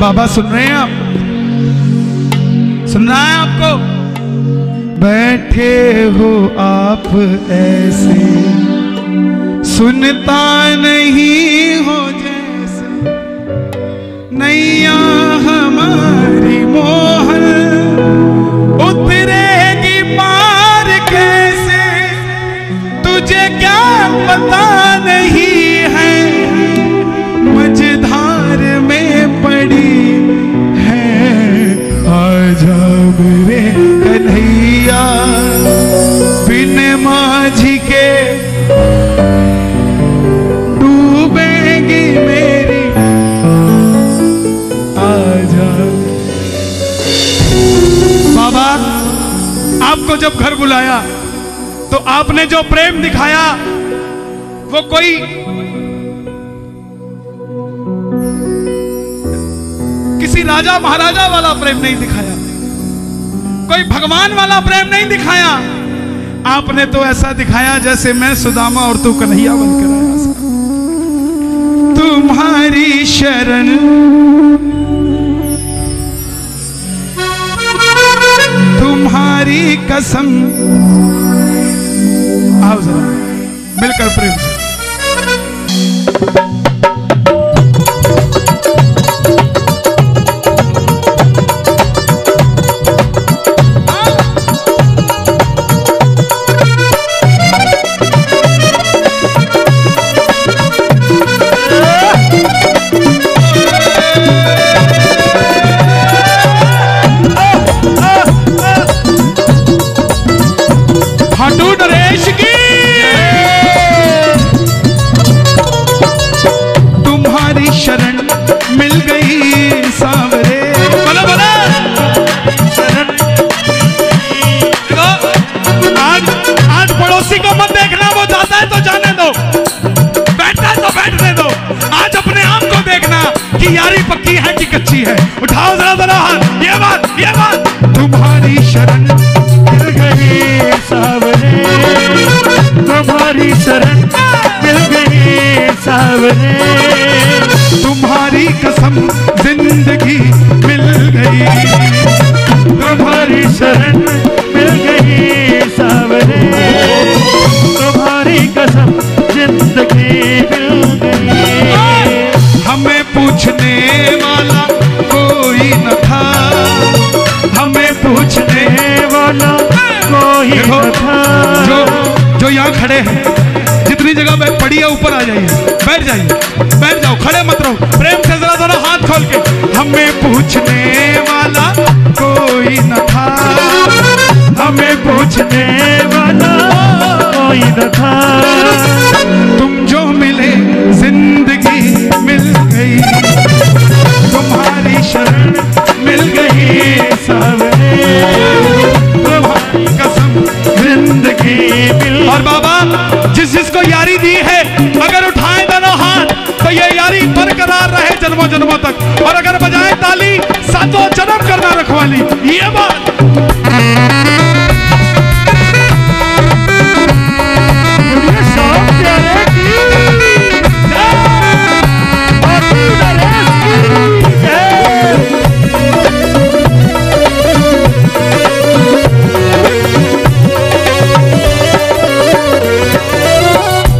बाबा सुन रहे हैं आप? सुन रहा है आपको? बैठे हो आप ऐसे, सुनता नहीं हो जैसे, नैया हमारी मोहन उतरेगी पार कैसे, तुझे क्या पता नहीं है मझधार में पड़ी है। आजा मेरे कन्हैया बिन माझी के डूबेगी मेरी, आजा। बाबा आपको जब घर बुलाया तो आपने जो प्रेम दिखाया वो कोई किसी राजा महाराजा वाला प्रेम नहीं दिखाया, कोई भगवान वाला प्रेम नहीं दिखाया। आपने तो ऐसा दिखाया जैसे मैं सुदामा और तू कन्हैया बनकर आया। तुम्हारी शरण तुम्हारी कसम। आओ जरा मिलकर प्रेम से। यारी पक्की है कि कच्ची है? उठाओ जरा जरा हाथ। ये बात तुम्हारी शरण मिल गई सावरे, तुम्हारी शरण मिल गई सावरे, तुम्हारी कसम जिंदगी मिल गई, तुम्हारी शरण मिल गई सावरे, तुम्हारी कसम जिंदगी मिल गई। हमें पूछने वाला कोई न था, हमें पूछने वाला कोई न था। जो यहाँ खड़े हैं, जितनी जगह बैठ पड़ी है ऊपर आ जाइए, बैठ जाइए, बैठ जाओ, खड़े मत रहो, प्रेम से जरा जरा हाथ खोल के। हमें पूछने वाला कोई न था, हमें पूछने वाला कोई न था, तुम जो मिले जिंदगी मिल गई, तुम्हारी शरण मिल गई सावरे, तुम्हारी कसम जिंदगी मिल। और बाबा जिसको यारी दी है, अगर उठाए दोनों हाथ तो ये यारी बरकरार रहे जन्मों जन्मों तक, और अगर बजाए ताली सातों जन्म करना रखवाली। ये बात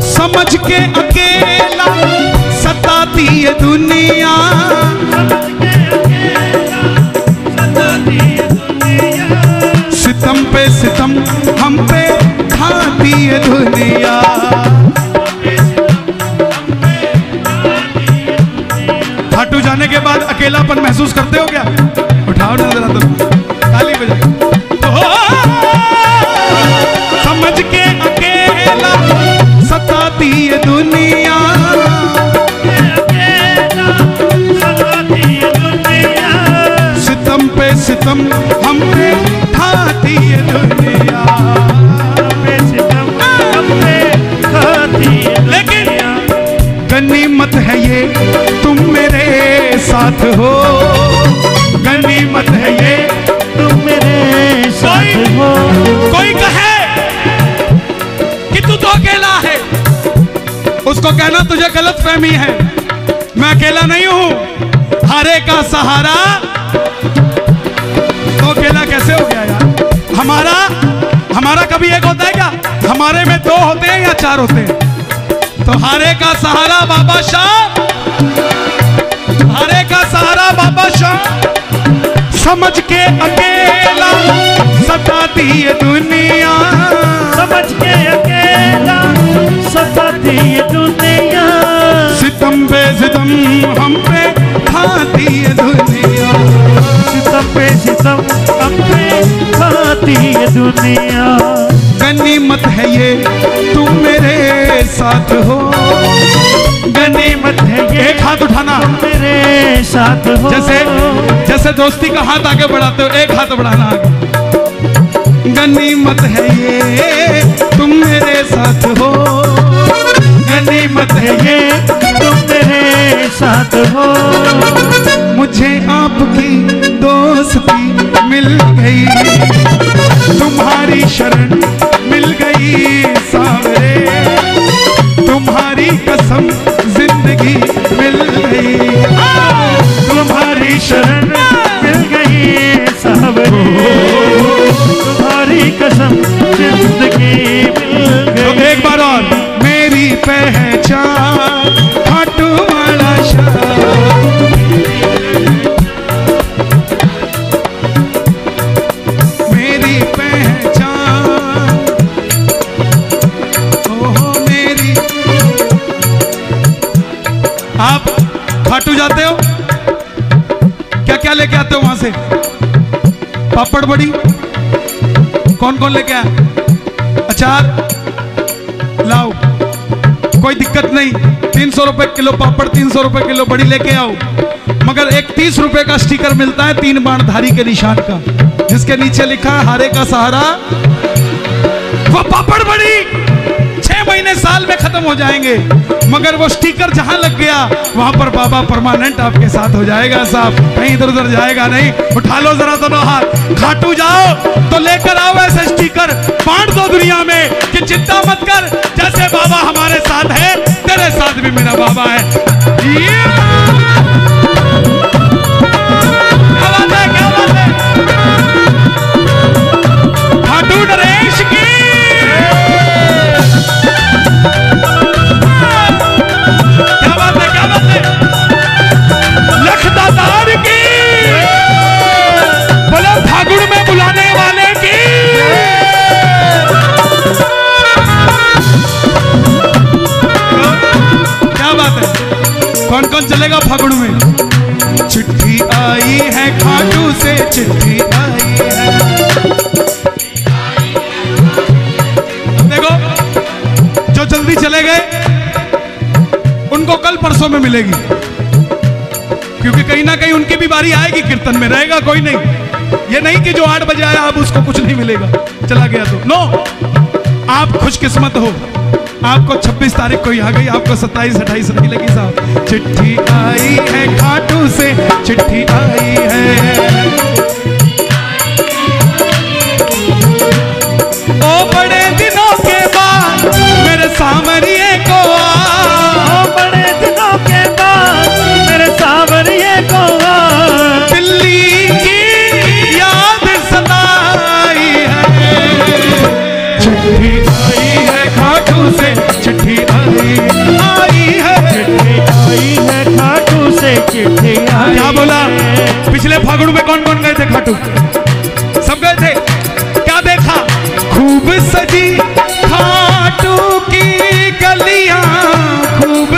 समझ के अकेला सताती है दुनिया, सितम पे सितम हम पे ढाती है दुनिया। खाटू जाने के बाद अकेलापन महसूस करते हो क्या? उठाओ ना जरा तुम, ताली बजाओ। समझ के अकेला सताती है दुनिया, सितम पे सितम हम पे ढाती है दुनिया, लेकिन गनीमत है ये तुम मेरे साथ हो, गनीमत है ये तुम मेरे साथ हो। कोई कहे कि तू तो अकेला है, उसको कहना तुझे गलत फहमी है, मैं अकेला नहीं हूं। हारे का सहारा तो अकेला कैसे हो गया यार। हमारा कभी एक होता है क्या? हमारे में दो होते हैं या चार होते हैं? तो हारे का सहारा बाबा शाह, हारे का सहारा बाबा शाह, समझ के अकेला सताती ये दुनिया, समझ के अकेला सताती ये दुनिया, सितम पे सितम हम पे खाती ये दुनिया, सितम पे सितम हम पे खाती ये दुनिया। गनीमत है ये तुम मेरे साथ हो, गनीमत है ये एक हाथ उठाना मेरे साथ हो। जैसे दोस्ती का हाथ आगे बढ़ाते हो, एक हाथ बढ़ाना आगे। गनीमत है ये तुम मेरे साथ हो, गनीमत है ये तुम मेरे साथ हो। मुझे आपकी दोस्ती मिल गई, तुम्हारी शरण मिल गई सावरे, तुम्हारी कसम जिंदगी मिल गई, तुम्हारी शरण मिल गई सावरे, तुम्हारी कसम जिंदगी मिल गई। तो एक बार और, मेरी पहचान खाटू वाला शाह, मेरी पहचान, ओहो मेरी। आप खाटू जाते हो, क्या क्या लेके आते हो वहां से? पापड़ बड़ी कौन कौन लेके आया? अचार लाओ, कोई दिक्कत नहीं। 300 रुपए किलो पापड़, 300 रुपए किलो बड़ी लेके आओ। मगर एक 30 रुपए का स्टिकर मिलता है 3 बाणधारी के निशान का, जिसके नीचे लिखा है हारे का सहारा। वो पापड़ बड़ी 6 महीने साल में खत्म हो जाएंगे, मगर वो स्टिकर जहां लग गया वहां पर बाबा परमानेंट आपके साथ हो जाएगा साहब, कहीं इधर उधर जाएगा नहीं। उठा लो जरा दोनों हाथ, खाटू जाओ तो लेकर आओ ऐसे स्टिकर, बांट दो दुनिया में कि चिंता मत कर, जैसे बाबा हमारे साथ है तेरे साथ भी मेरा बाबा है। क्या बात है, क्या बात है। खाटू नरेश की, लखदातार की, बोले फागुन में बुलाने वाले की। क्या बात है, कौन कौन चलेगा फागुन में? चिट्ठी आई है खाटू से, चिट्ठी आई है। देखो जो जल्दी चले गए उनको कल परसों में मिलेगी, क्योंकि कहीं ना कहीं उनकी भी बारी आएगी, कीर्तन में रहेगा कोई नहीं। ये नहीं कि जो 8 बजे आया अब उसको कुछ नहीं मिलेगा, चला गया तो नो। आप खुशकिस्मत हो, आपको 26 तारीख को ही आ गई, आपको 27 28 नहीं लगी साहब। चिट्ठी आई है खाटू से, चिट्ठी आई है, ओ बड़े दिनों के बाद मेरे सावरिये को, ओ बड़े दिनों के बाद मेरे सावरिये को, दिल्ली की याद सताई है। चिट्ठी आई है खाटू से, चिट्ठी आई है, चिट्ठी आई है खाटू से, चिट्ठी आई। क्या बोला? पिछले फागुन में कौन कौन गए थे खाटू? सब गए थे। क्या देखा? खूब सजी खाटू की गलियां, खूब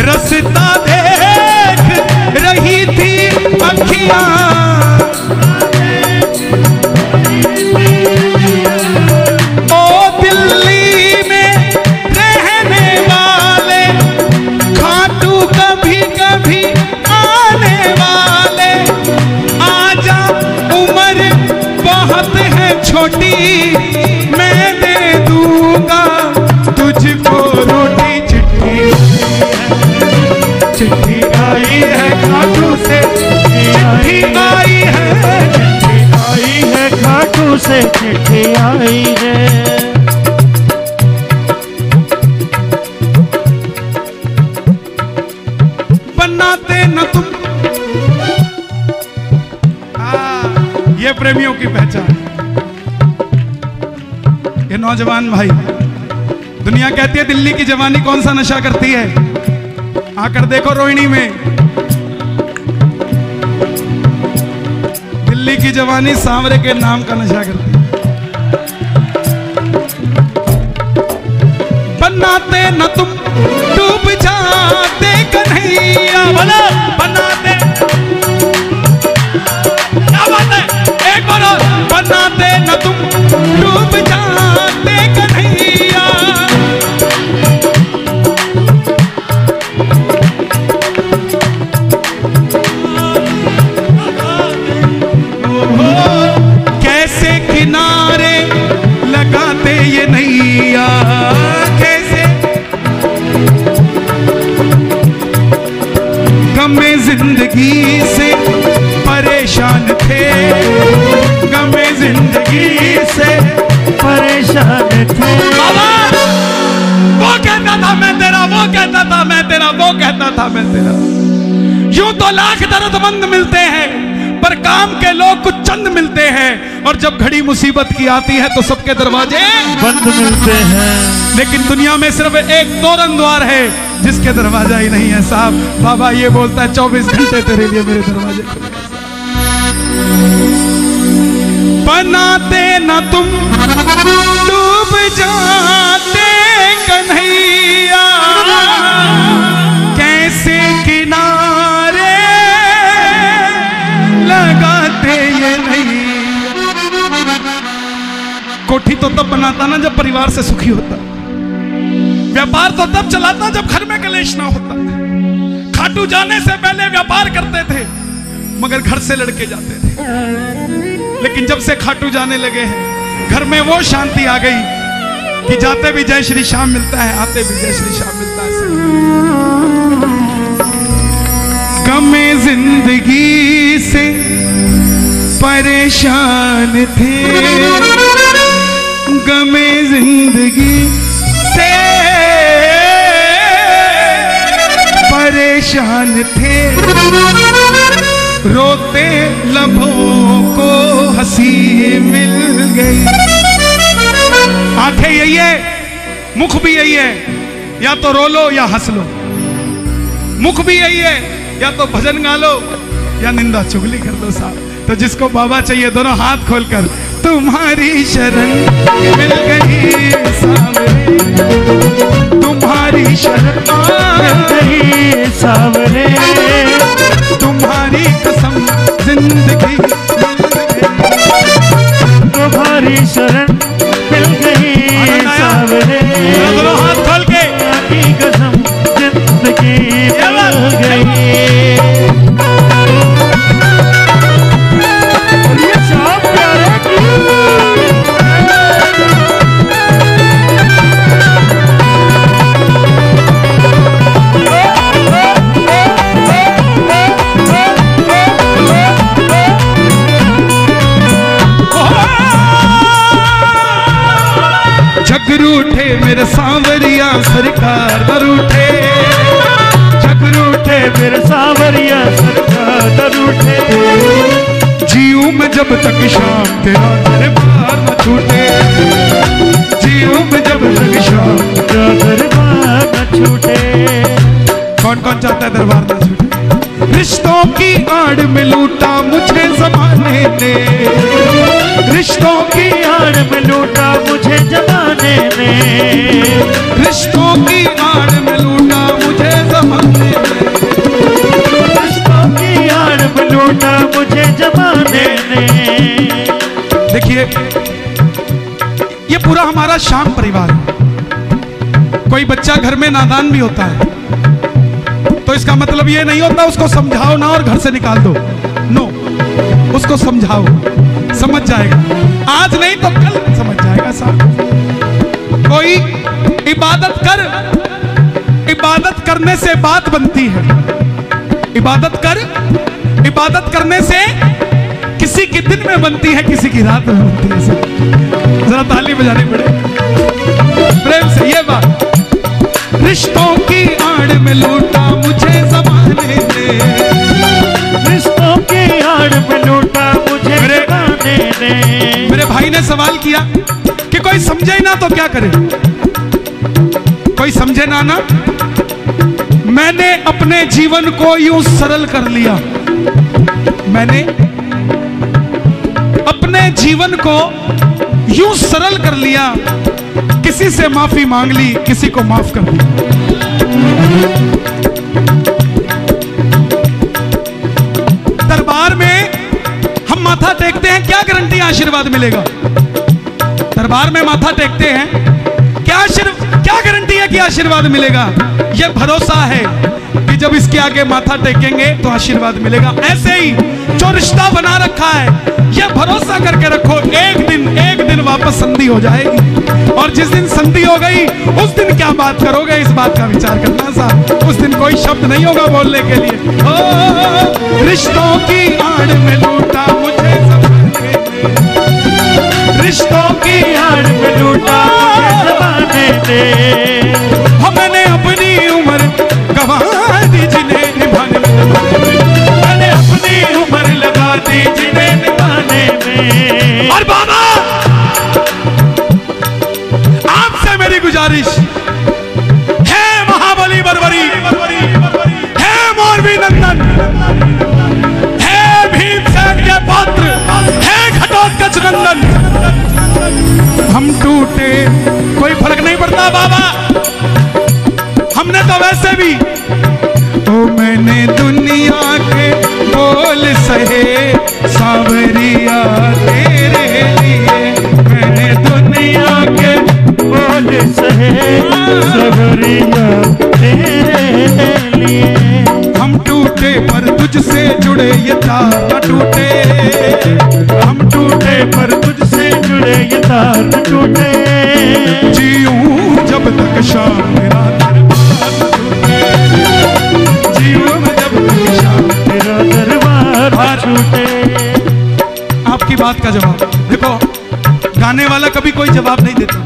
रस्ता देख रही थी अखियां, ओ दिल्ली में रहने वाले खाटू कभी कभी आ बनाते न तुम। ये प्रेमियों की पहचान। ये नौजवान भाई, दुनिया कहती है दिल्ली की जवानी कौन सा नशा करती है, आकर देखो रोहिणी में। दिल्ली की जवानी सांवरे के नाम का नशा करती है। बनाते न तुम डूब जाते कन्हैया, बोलो बनाते, क्या बात है, एक बार और। बनाते न तुम डूब जाते कन्हैया, कैसे किनारे लगाते ये नैया, कैसे गमे जिंदगी से परेशान थे, गमे जिंदगी से परेशान थे। वो कहता था मैं तेरा, वो कहता था मैं तेरा, वो कहता था मैं तेरा। यूं तो लाख दर्दमंद मिलते हैं, पर काम के लोग कुछ चंद मिलते हैं, और जब घड़ी मुसीबत की आती है तो सबके दरवाजे बंद मिलते हैं। लेकिन दुनिया में सिर्फ एक तोरण द्वार है जिसके दरवाजा ही नहीं है साहब। बाबा ये बोलता है 24 घंटे तेरे लिए मेरे दरवाजे खुले। बनाते न तुम डूब जाते कन्हैया, कैसे किनारे लगाते ये नहीं। कोठी तो तब बनाता ना जब परिवार से सुखी होता, व्यापार तो तब चलाता जब घर में कलेश ना होता। खाटू जाने से पहले व्यापार करते थे मगर घर से लड़के जाते थे, लेकिन जब से खाटू जाने लगे हैं घर में वो शांति आ गई कि जाते भी जय श्री श्याम मिलता है, आते भी जय श्री श्याम मिलता है। गमे जिंदगी से परेशान थे, गमे जिंदगी से परेशान थे, रोते लबों को हंसी मिल गई। आंखें यही है, मुख भी यही है, या तो रो लो या हंस लो। मुख भी यही है, या तो भजन गा लो या निंदा चुगली कर लो साहब। तो जिसको बाबा चाहिए दोनों हाथ खोलकर, तुम्हारी शरण मिल गई सावरे, तुम्हारी शरण मिल गई सावरे, तुम्हारी कसम जिंदगी मिल गई, तुम्हारी शरण मिल गई सावरे, दोनों हाथ खोल के आपकी कसम जिंदगी मिल गई। रूठे मेरे सांवरिया सरकार न रूठे, जग रूठे मेरे सांवरिया सरकार न रूठे, जीऊं मैं जब तक शाम तेरा दरबार न छूटे, जीऊं मैं जब तक शाम तेरा दरबार न छूटे। कौन कौन चाहता है दरबार न छूटे? रिश्तों की आड़ में लूटा मुझे जमाने ने, रिश्तों की आड़ में लूटा मुझे जमाने ने, रिश्तों की आड़ में लूटा मुझे जमाने ने, रिश्तों की आड़ में लूटा मुझे जमाने ने। देखिए ये पूरा हमारा श्याम परिवार है। कोई बच्चा घर में नादान भी होता है तो इसका मतलब ये नहीं होता उसको समझाओ ना और घर से निकाल दो, नो, उसको समझाओ, समझ जाएगा। आज नहीं तो कल समझ जाएगा साहब। कोई इबादत कर, इबादत करने से बात बनती है, इबादत कर, इबादत करने से किसी की दिन में बनती है, किसी की रात में बनती है। सब जरा ताली बजानी पड़ेगी प्रेम से। ये बात रिश्तों की आड़ में लूटा मुझे ज़माने ने, सवाल किया कि कोई समझे ना तो क्या करे, कोई समझे ना ना। मैंने अपने जीवन को यूं सरल कर लिया, मैंने अपने जीवन को यूं सरल कर लिया, किसी से माफी मांग ली, किसी को माफ कर दिया। दरबार में हम माथा टेकते हैं, क्या गारंटी आशीर्वाद मिलेगा? दरबार में माथा टेकते हैं, क्या गारंटी है कि आशीर्वाद मिलेगा? यह भरोसा है कि जब इसके आगे माथा टेकेंगे तो आशीर्वाद मिलेगा। ऐसे ही जो रिश्ता बना रखा है, यह भरोसा करके रखो, एक दिन वापस संधि हो जाएगी। और जिस दिन संधि हो गई, उस दिन क्या बात करोगे, इस बात का विचार करना साहब। उस दिन कोई शब्द नहीं होगा बोलने के लिए। ओ रिश्तों की आड़ में लूटा मुझे ज़माने ने, रिश्तों की आड़ में लूटा ज़माने ने। मैंने अपनी उम्र गवा दी जिन्हें निभाने में, मैंने अपनी उम्र लगा दी जिन्हें निभाने में। और बाबा आपसे मेरी गुजारिश है, महाबली बरबरी है, मोरबी नंदन है, भीमसेन के पुत्र है, घटोत्कच नंदन, हम टूटे कोई फर्क नहीं पड़ता बाबा। हमने तो वैसे भी ओ मैंने दुनिया के बोल सहे सांवरिया तेरे लिए, मैंने दुनिया के बोल सहे सांवरिया तेरे लिए। हम टूटे पर तुझसे जुड़े ये तार न टूटे, हम टूटे पर तुझसे जुड़े ये तार न टूटे। जीऊं जब तक शाम मेरा दरबार न टूटे, जीऊं जब तक शाम तेरा दरबार न टूटे। आपकी बात का जवाब देखो, गाने वाला कभी कोई जवाब नहीं देता,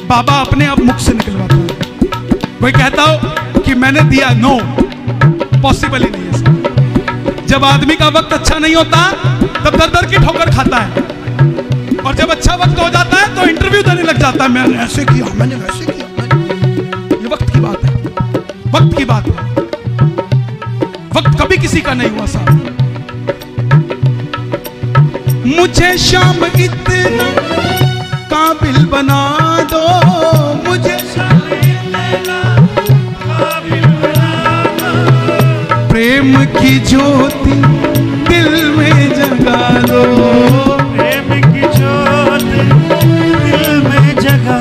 बाबा अपने आप मुख से निकलवाता है। कोई कहता हो कि मैंने दिया, नो, पॉसिबल ही नहीं है। जब आदमी का वक्त अच्छा नहीं होता तब दर दर की ठोकर खाता है, और जब अच्छा वक्त हो जाता है तो इंटरव्यू देने लग जाता है, मैंने ऐसे किया, मैंने वैसे किया। ये वक्त की बात है, वक्त की बात है। वक्त कभी किसी का नहीं हुआ साहब। मुझे शाम इतना काबिल बना दो, मुझे शाम इतना काबिल बना दो, प्रेम की ज्योति दिल में जगा दो, प्रेम की ज्योति दिल में जगा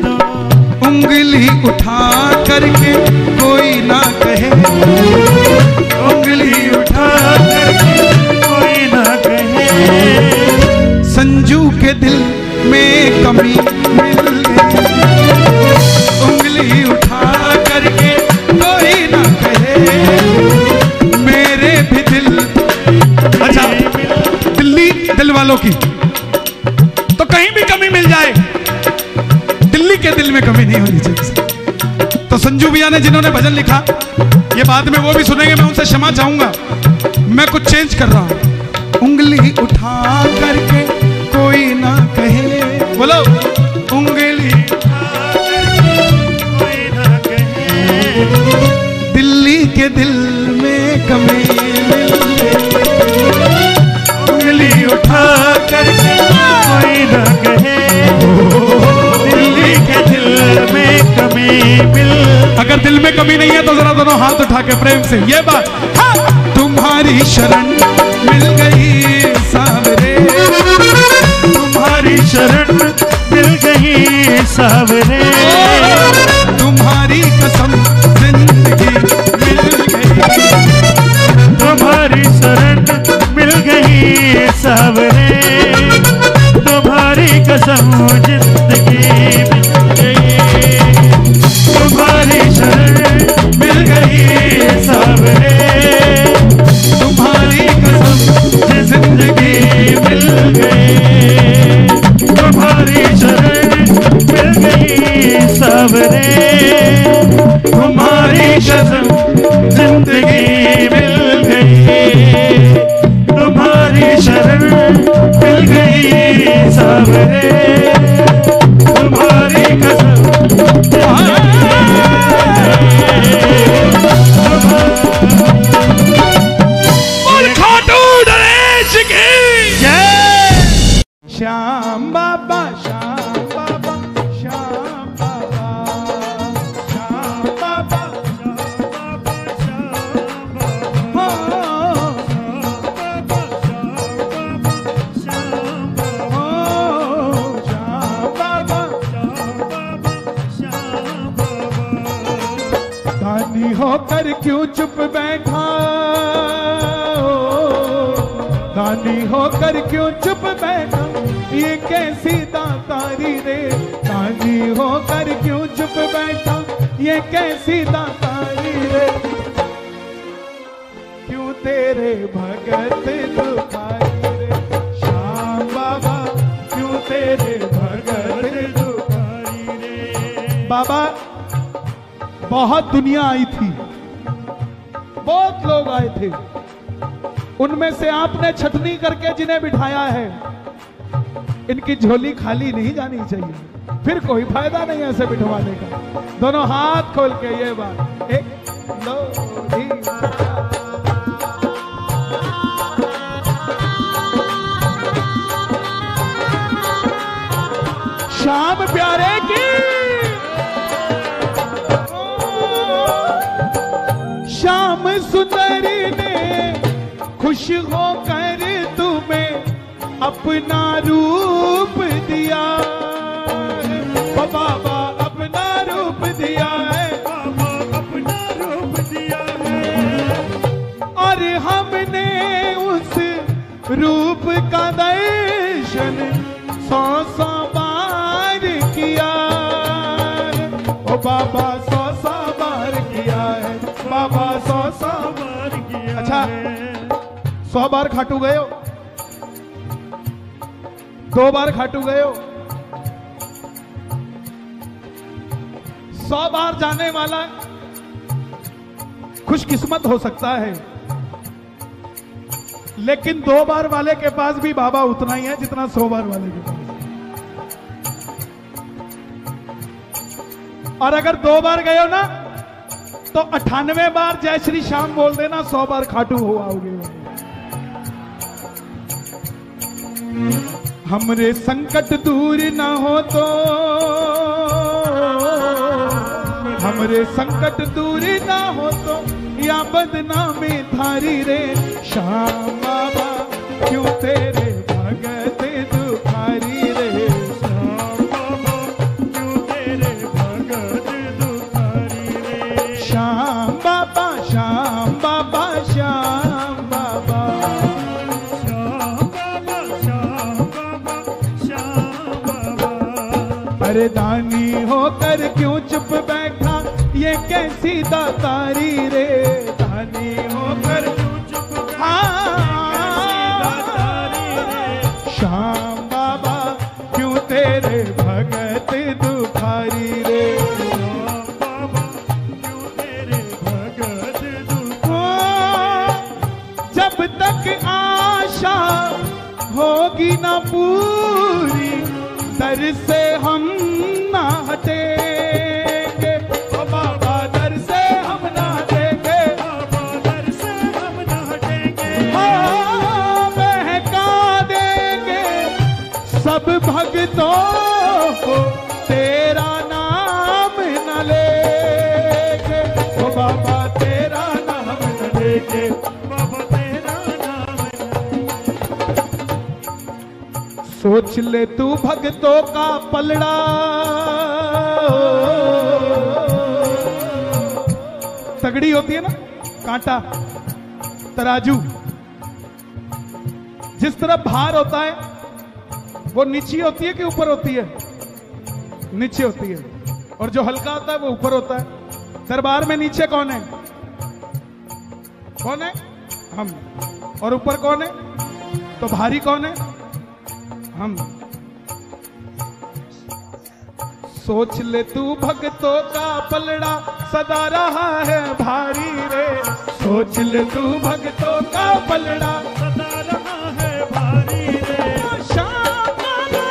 दो। उंगली उठा करके कोई ना कहे, उंगली उठा करके कोई ना कहे, संजू के दिल में कमी मिल गई। उंगली उठा करके कोई ना कहे, मेरे भी दिल। अच्छा, दिल्ली दिल वालों की तो कहीं भी कमी मिल जाए, दिल्ली के दिल में कमी नहीं होनी चाहिए। तो संजू भैया ने जिन्होंने भजन लिखा, ये बाद में वो भी सुनेंगे, मैं उनसे क्षमा चाहूंगा, मैं कुछ चेंज कर रहा हूं। उंगली उठा करके कोई ना कहे, बोलो, उंगली उठा करके कोई ना कहे, दिल्ली के दिल में कमी मिल गई। उंगली उठा करके कोई ना कहे, दिल्ली के दिल में कमी मिल। अगर दिल में कमी नहीं है तो जरा दोनों हाथ उठा के प्रेम से ये बात, हाँ! तुम्हारी शरण मिल गई सावरे, तुम्हारी शरण मिल गई सावरे, तुम्हारी कसम जिंदगी मिल गई, तुम्हारी शरण मिल गई सावरे, तुम्हारी कसम जिंदगी मिल गई, तुम्हारी शरण मिल गई सावरे, तुम्हारी कसम जिंदगी मिल गई, तुम्हारी शरण मिल गई सावरे, तुम्हारी कसम जिंदगी मिल गई, तुम्हारी शरण मिल गई सावरे तुम्हारी कसम खाटू नरेश की जय। श्याम बाबा श्याम बाबा श्याम बाबा श्याम बाबा दानी होकर क्यों चुप बैठा, दानी होकर क्यों चुप बैठा, ये कैसी दातारी रे। दानी होकर क्यों चुप बैठा, ये कैसी दातारी रे। क्यों तेरे भगत दुखारी रे श्याम बाबा, क्यों तेरे भगत दुखारी रे। बाबा बहुत दुनिया आई थी, बहुत लोग आए थे, उनमें से आपने छटनी करके जिन्हें बिठाया है, इनकी झोली खाली नहीं जानी चाहिए, फिर कोई फायदा नहीं ऐसे बिठवाने का। दोनों हाथ खोल के ये बात, एक दो तीन। श्याम प्यारे की, श्याम सुंदरी ने खुश होकर तुम्हें अपना रूप दिया, ओ बाबा अपना रूप दिया है, बाबा अपना रूप दिया है। और हमने उस रूप का दर्शन 100 बार किया, ओ बाबा 100 बार किया है, बाबा 100 बार किया। अच्छा 100 बार खाटू गए हो, 2 बार खाटू गए हो, 100 बार जाने वाला खुशकिस्मत हो सकता है, लेकिन 2 बार वाले के पास भी बाबा उतना ही है जितना 100 बार वाले के पास। और अगर 2 बार गए हो ना तो 98 बार जय श्री श्याम बोल देना, 100 बार खाटू हो आओगे। हमरे संकट दूर ना हो तो, हमरे संकट दूर ना हो तो, या बदनामी थारी रे श्याम बाबा, क्यों तेरे भगत दुखारी रे श्याम बाबा, क्यों तेरे भगत दुखारी रे। श्याम बाबा श्याम बाबा श्याम बाबा श्याम बाबा श्याम बाबा श्याम बाबा। अरे दानी होकर क्यों चुप बैठा, ये कैसी दातारी रे। दानी होकर क्यों चुप बैठा, श्याम बाबा क्यों तेरे भगत दुखारी रे। बाबा क्यों तेरे भगत दुखारी। जब तक आशा होगी ना पूरी, दर से हम ना हटेंगे, ओ बाबा दर से हम ना हटेंगे, बाबा दर से हम ना हटेंगे। हाँ बहका देंगे सब भक्तों को, तेरा नाम न लेंगे, ओ बाबा तेरा नाम न लेंगे, बाबा तेरा नाम न। सोच ले तू भक्तों का पलड़ा, तगड़ी होती है ना कांटा, तराजू, जिस तरफ भार होता है वो नीचे होती है कि ऊपर होती है, नीचे होती है, और जो हल्का होता है वो ऊपर होता है। दरबार में नीचे कौन है, कौन है हम, और ऊपर कौन है, तो भारी कौन है, हम। सोच ले तू भक्तों का पलड़ा सदा रहा है भारी रे। सोच ले तू भक्तों का पलड़ा सदा रहा है भारी रे। श्याम बाबा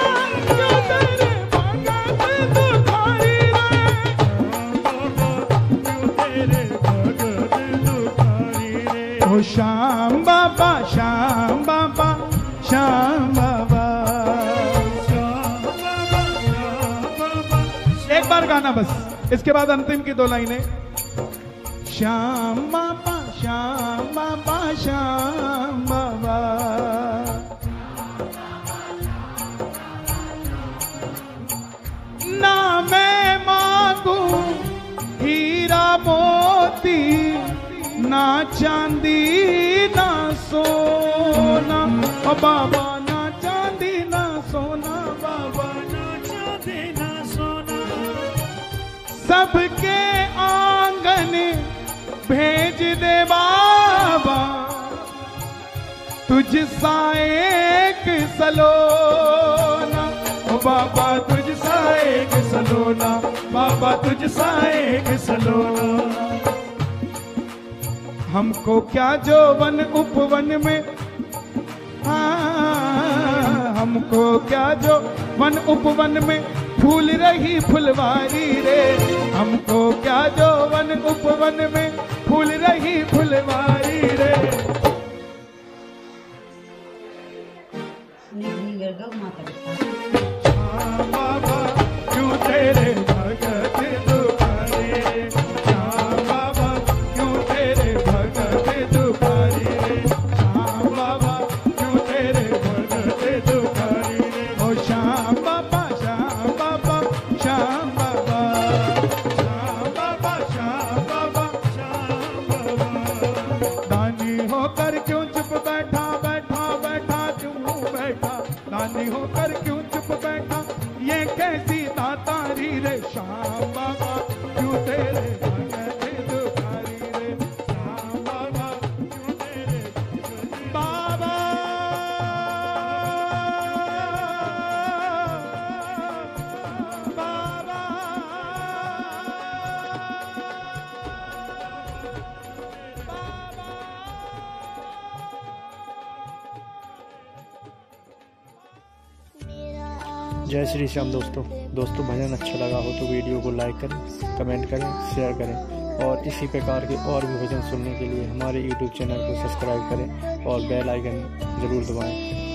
गाना बस, इसके बाद अंतिम की 2 लाइनें। श्याम बाबा श्याम बाबा श्याम बाबा, ना मैं मांगू हीरा मोती, ना चांदी ना सोना, ओ बाबा ना चांदी ना सोना, बाबा ना चांदी ना सोना, सबके आंगन भेज दे बाबा, तुझ सा एक सलोना, ओ बाबा तुझ सा एक सलोना, बाबा तुझ सा एक सलोना। हमको क्या जो वन उपवन में, हाँ हमको क्या जो वन उपवन में फूल रही फुलवारी रे, हमको क्या जो वन उपवन में फूल रही फुलवारी रे। श्याम बाबा क्यों तेरे भगत दुखारे, श्याम बाबा क्यों तेरे भगत दुखारे रे, श्याम बाबा क्यों तेरे भगत दुखारे रे। ओ श्याम बाबा श्याम बाबा श्याम बाबा, श्याम बाबा श्याम बाबा श्याम बाबा। दानी होकर क्यों चुप बैठा बैठा बैठा क्यों बैठा, दानी होकर क्यों चुप बैठा, ये कैसी दातारी रे। श्याम बाबा क्यों तेरे भगत दुखारी रे, श्याम बाबा क्यों तेरे बाबा। बाबा जय श्री श्याम दोस्तों। भजन अच्छा लगा हो तो वीडियो को लाइक करें, कमेंट करें, शेयर करें और इसी प्रकार के और भी भजन सुनने के लिए हमारे YouTube चैनल को सब्सक्राइब करें और बेल आइकन ज़रूर दबाएं।